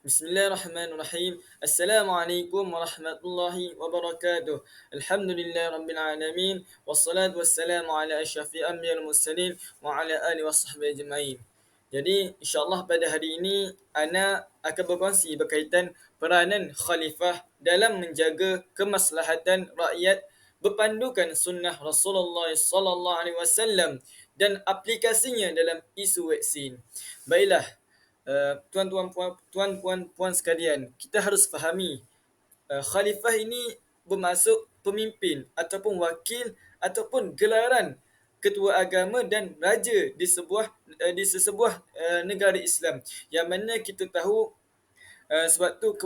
Bismillahirrahmanirrahim. Assalamualaikum warahmatullahi wabarakatuh. Alhamdulillah rabbil alamin. Wassalatu wassalamu ala asyrafil anbiya'il mursalin wa ala alihi washabbihi ajma'in. Jadi insya-Allah pada hari ini ana akan berkongsi berkaitan peranan khalifah dalam menjaga kemaslahatan rakyat berpandukan sunnah Rasulullah sallallahu alaihi wasallam dan aplikasinya dalam isu vaksin. Baiklah, tuan-tuan puan sekalian, kita harus fahami khalifah ini bermaksud pemimpin ataupun wakil ataupun gelaran ketua agama dan raja di sesebuah negara Islam, yang mana kita tahu sewaktu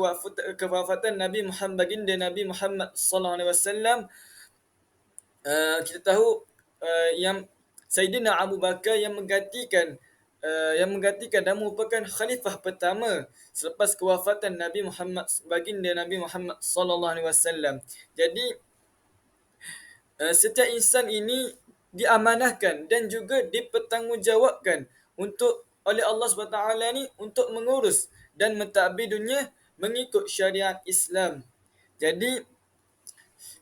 kewafatan Nabi Muhammad, baginda Nabi Muhammad sallallahu alaihi wasallam, kita tahu yang Sayyidina Abu Bakar yang menggantikan dan merupakan khalifah pertama selepas kewafatan Nabi Muhammad, baginda Nabi Muhammad sallallahu alaihi wasallam. Jadi setiap insan ini diamanahkan dan juga dipertanggungjawabkan oleh Allah SWT ni untuk mengurus dan mentadbir dunia mengikut syariat Islam. Jadi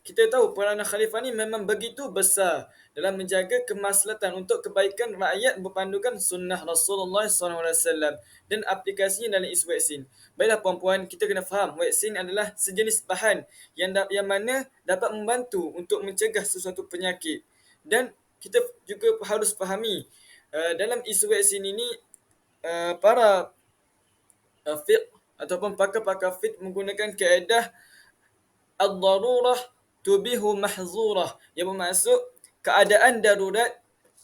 kita tahu peranan khalifah ni memang begitu besar dalam menjaga kemaslahatan untuk kebaikan rakyat berpandukan sunnah Rasulullah SAW dan aplikasinya dalam isu vaksin. Baiklah puan-puan, kita kena faham vaksin adalah sejenis bahan yang mana dapat membantu untuk mencegah sesuatu penyakit. Dan kita juga harus fahami dalam isu vaksin ini para fiqh ataupun pakar-pakar fiqh menggunakan kaedah ad-darurah tubihu mahzurah, yang bermaksud keadaan darurat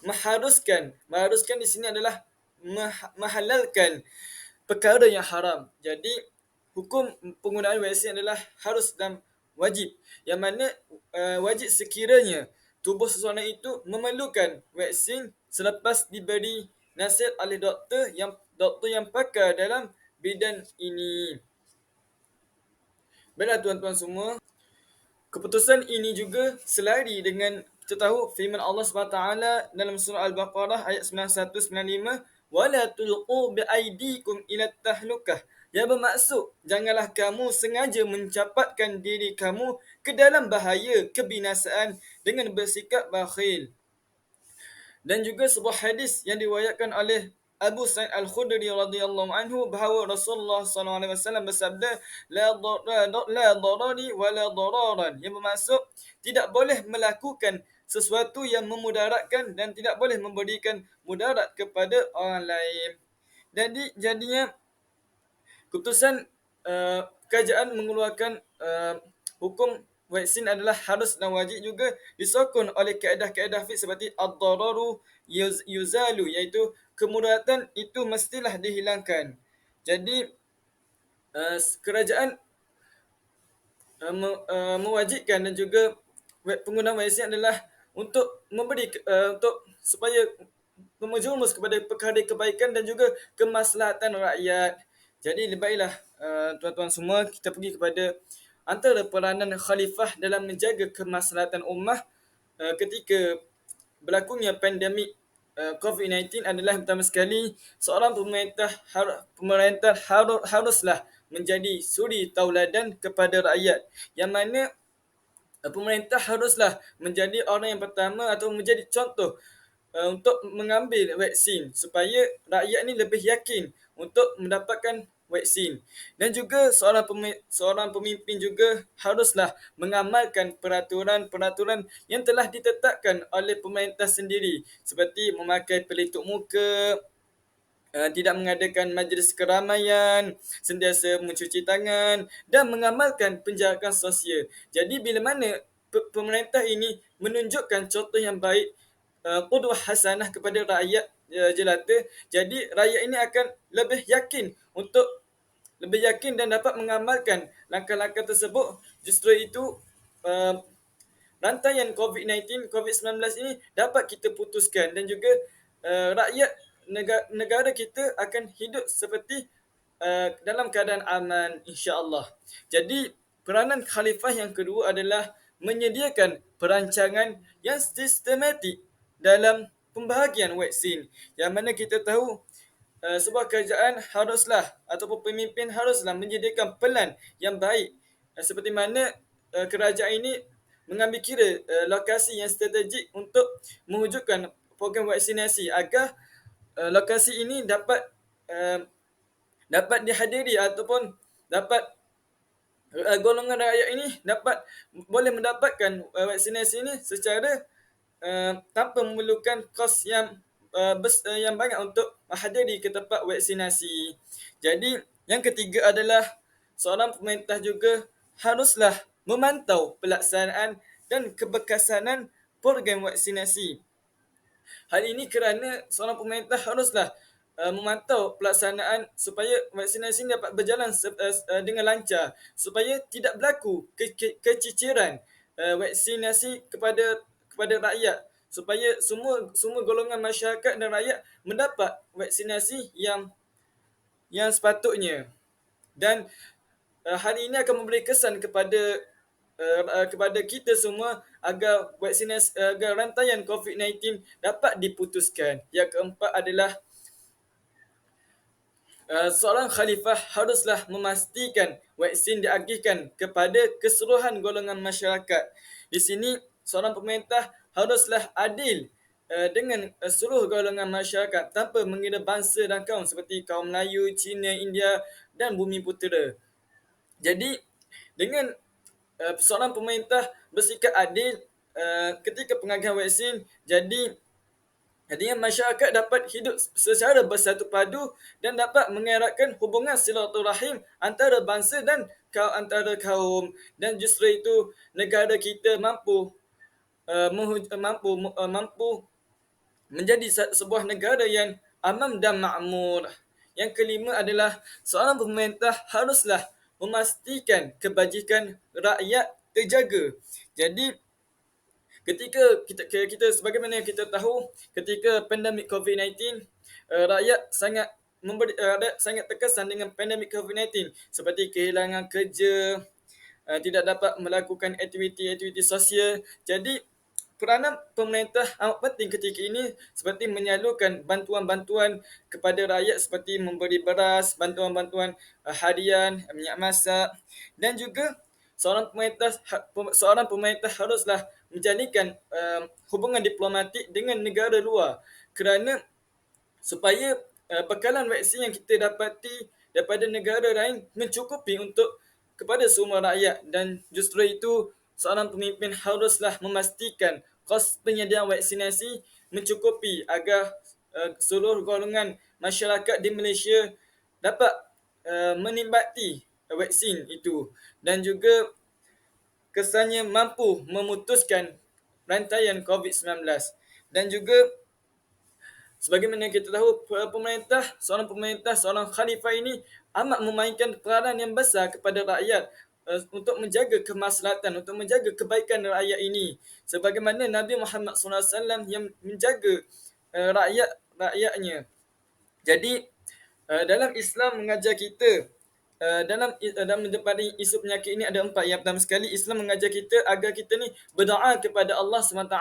mengharuskan di sini adalah menghalalkan perkara yang haram. Jadi hukum penggunaan vaksin adalah harus dan wajib, yang mana wajib sekiranya tubuh seseorang itu memerlukan vaksin selepas diberi nasihat oleh doktor yang pakar dalam bidang ini. Baiklah tuan-tuan semua, keputusan ini juga selari dengan kita tahu firman Allah SWT dalam surah Al-Baqarah ayat 91-95, wala tulqu biaidikum ila tahlukah, yang bermaksud janganlah kamu sengaja mencapatkan diri kamu ke dalam bahaya kebinasaan dengan bersikap bakhil. Dan juga sebuah hadis yang diriwayatkan oleh Abu Sa'id Al-Khudri radhiyallahu anhu bahawa Rasulullah SAW bersabda, la darari wa la dararan, yang bermaksud tidak boleh melakukan sesuatu yang memudaratkan dan tidak boleh memberikan mudarat kepada orang lain. Jadinya keputusan kerajaan mengeluarkan hukum vaksin adalah harus dan wajib juga disokong oleh kaedah-kaedah fiqh seperti ad-dararu yuzalu, iaitu kemudaratan itu mestilah dihilangkan. Jadi kerajaan mewajibkan dan juga penggunaan vaksin adalah untuk memberi untuk supaya memujumus kepada perkara kebaikan dan juga kemaslahatan rakyat. Jadi baiklah tuan-tuan semua, kita pergi kepada antara peranan khalifah dalam menjaga kemaslahatan ummah ketika berlakunya pandemik COVID-19 adalah pertama sekali seorang pemerintah haruslah menjadi suri tauladan kepada rakyat, yang mana pemerintah haruslah menjadi orang yang pertama atau menjadi contoh untuk mengambil vaksin supaya rakyat ni lebih yakin untuk mendapatkan vaksin. Dan juga seorang pemimpin juga haruslah mengamalkan peraturan-peraturan yang telah ditetapkan oleh pemerintah sendiri, seperti memakai pelitup muka, tidak mengadakan majlis keramaian, sentiasa mencuci tangan dan mengamalkan penjarakan sosial. Jadi bila mana pemerintah ini menunjukkan contoh yang baik, qudwah hasanah kepada rakyat jelata, jadi rakyat ini akan lebih yakin dan dapat mengamalkan langkah-langkah tersebut. Justru itu rantaian COVID-19 ini dapat kita putuskan dan juga rakyat negara kita akan hidup seperti dalam keadaan aman, insya-Allah. Jadi peranan khalifah yang kedua adalah menyediakan perancangan yang sistematik dalam pembahagian vaksin, yang mana kita tahu sebuah kerajaan haruslah ataupun pemimpin haruslah menyediakan pelan yang baik, seperti mana kerajaan ini mengambil kira lokasi yang strategik untuk mewujudkan program vaksinasi agar lokasi ini uh, dapat dihadiri ataupun dapat golongan rakyat ini boleh mendapatkan vaksinasi ini secara tanpa memerlukan kos yang banyak untuk menghadiri ke tempat vaksinasi. Jadi yang ketiga adalah seorang pemerintah juga haruslah memantau pelaksanaan dan keberkesanan program vaksinasi. Hal ini kerana seorang pemerintah haruslah memantau pelaksanaan supaya vaksinasi ini dapat berjalan dengan lancar, supaya tidak berlaku keciciran vaksinasi kepada rakyat, supaya semua golongan masyarakat dan rakyat mendapat vaksinasi yang sepatutnya. Dan hari ini akan memberi kesan kepada kita semua agar vaksinasi agar rantaian COVID-19 dapat diputuskan. Yang keempat adalah seorang khalifah haruslah memastikan vaksin diagihkan kepada keseluruhan golongan masyarakat. Di sini seorang pemerintah haruslah adil dengan seluruh golongan masyarakat tanpa mengira bangsa dan kaum seperti kaum Melayu, Cina, India dan Bumi Putera. Jadi dengan seorang pemerintah bersikap adil ketika pengagihan vaksin, jadinya masyarakat dapat hidup secara bersatu padu dan dapat mengeratkan hubungan silaturahim antara bangsa dan antara kaum, dan justru itu negara kita mampu menjadi sebuah negara yang aman dan makmur. Yang kelima adalah seorang pemerintah haruslah memastikan kebajikan rakyat terjaga. Jadi ketika kita sebagaimana kita tahu, ketika pandemik COVID-19, rakyat sangat terkesan dengan pandemik COVID-19 seperti kehilangan kerja, tidak dapat melakukan aktiviti-aktiviti sosial. Jadi peranan pemerintah amat penting ketika ini seperti menyalurkan bantuan-bantuan kepada rakyat seperti memberi beras, bantuan-bantuan harian, minyak masak, dan juga seorang pemerintah haruslah menjalinkan hubungan diplomatik dengan negara luar kerana supaya bekalan vaksin yang kita dapati daripada negara lain mencukupi untuk kepada semua rakyat, dan justru itu seorang pemimpin haruslah memastikan kos penyediaan vaksinasi mencukupi agar seluruh golongan masyarakat di Malaysia dapat menikmati vaksin itu, dan juga kesannya mampu memutuskan rantaian COVID-19. Dan juga sebagaimana kita tahu, seorang khalifah ini amat memainkan peranan yang besar kepada rakyat untuk menjaga kemaslahatan, untuk menjaga kebaikan rakyat ini. Sebagaimana Nabi Muhammad SAW yang menjaga rakyatnya. Jadi dalam Islam mengajar kita dalam menghadapi isu penyakit ini ada 4. Yang pertama sekali, Islam mengajar kita agar kita ni berdoa kepada Allah SWT.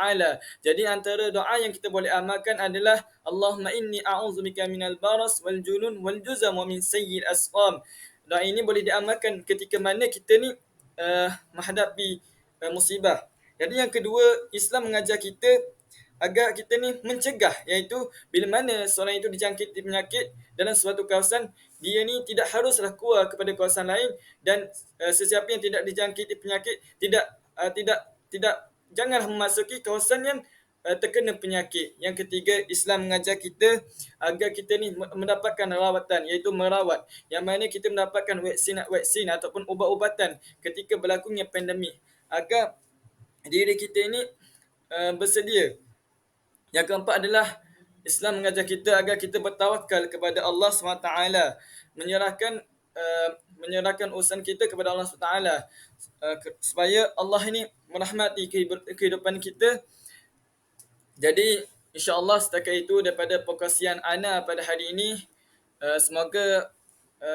Jadi antara doa yang kita boleh amalkan adalah Allahumma inni a'udzubika minal baras wal junun wal juzam wa min sayyi'il asqam. Doa ini boleh diamalkan ketika mana kita ni menghadapi musibah. Jadi yang kedua, Islam mengajar kita agar kita ni mencegah, iaitu bila mana seorang itu dijangkiti penyakit dalam suatu kawasan, dia ni tidak haruslah keluar kepada kawasan lain, dan sesiapa yang tidak dijangkiti penyakit tidak janganlah memasuki kawasan yang terkena penyakit. Yang ketiga, Islam mengajar kita agar kita ni mendapatkan rawatan, iaitu merawat, yang mana kita mendapatkan vaksin ataupun ubat-ubatan ketika berlakunya pandemik agar diri kita ini bersedia. Yang keempat adalah Islam mengajar kita agar kita bertawakal kepada Allah SWT, menyerahkan urusan kita kepada Allah SWT, supaya Allah ini merahmati kehidupan kita. Jadi insya-Allah setakat itu daripada perkongsian ana pada hari ini. Semoga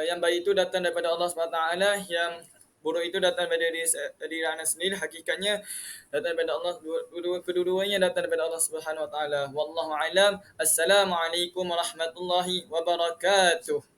yang baik itu datang daripada Allah SWT yang buruk itu datang daripada diri anda sendiri, hakikatnya datang daripada Allah, kedua-duanya datang daripada Allah Subhanahu wa taala. Wallahu alam. Assalamualaikum warahmatullahi wabarakatuh.